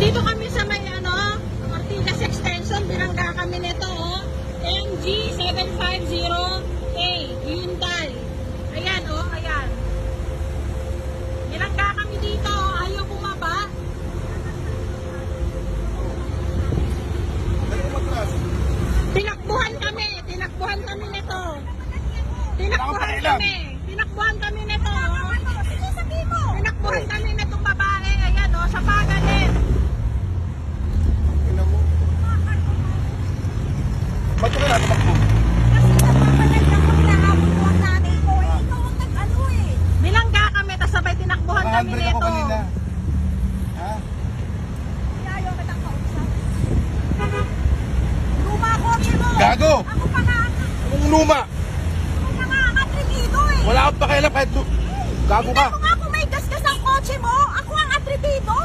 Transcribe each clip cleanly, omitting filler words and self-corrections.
Dito kami sa may Ortigas Extension, binangga kami nito, MG750A, Hyundai. Ayan, ayan. Binangga kami dito, ayaw bumaba. Tinakbuhan kami nito. Tinakbuhan kami nito. Tinakbuhan kami nitong babae, ayan sa pagalit. Ba't ka na tumakbo? Kasi napapalagyan ko, hinahabol ko ang nanay ko. Ikaw ang nag-ano eh. Bilangga kami, tapos sabay tinakbuhan kami Handbrake ako nito. kanina. Ha? Kaya ayaw ka ng kausap. Luma kotse mo. Gago! Ako pa nga. Anong luma? Ako pa nga ang atritido eh. Wala akong pakialam kahit gago ka. Tingnan mo nga kung may gasgas ang kotse mo. Ako ang atritido.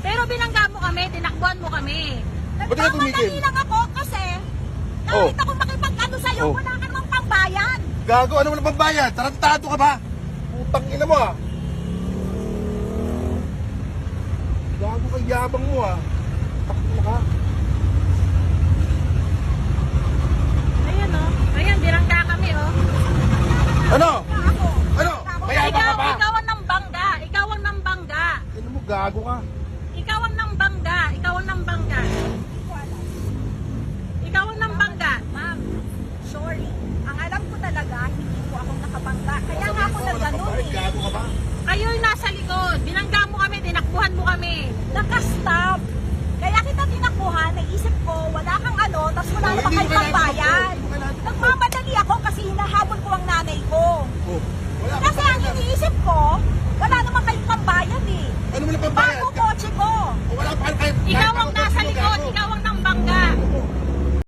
Pero binangga mo kami, tinakbuhan mo kami. Ba't ka tumigil? Nagmamadali lang ako kasi kahit ako makipag-ano sa'yo, wala ka namang pambayan. Gago, ano mo na pambayad? Tarantado ka ba? Putang ina mo ah. Gago kang yabang mo ah. Takbo ka. Ayan ayan, binangga kami Ano? Ako. Ano? Mayabang ka pa? Ikaw ang nambangga, ikaw ang nambangga. Ano mo, gago ka? Ikaw ang nambangga, ikaw ang nambangga. Hindi ko alam. Ikaw ang nambangga. Ma'am, sorry. Ang alam ko talaga, hindi ko ako nakabangga. Kaya nga ako nag-ganun eh. Gago ka ba? Kayo yung nasa likod, binangga mo kami, tinakbuhan mo kami. Nakastop. Kaya kita tinakbuhan, naisip ko, wala kang ano, tapos wala Oh, naman hindi kayo mo kailangan pambayan. tumakbo. Hindi mo kailangan tumakbo. Nagmamadali ako kasi hinahabol ko ang nanay ko. Oh, wala Kasi ang iniisip ko, wala naman kayong pambayan eh. Ano mo na pambayad?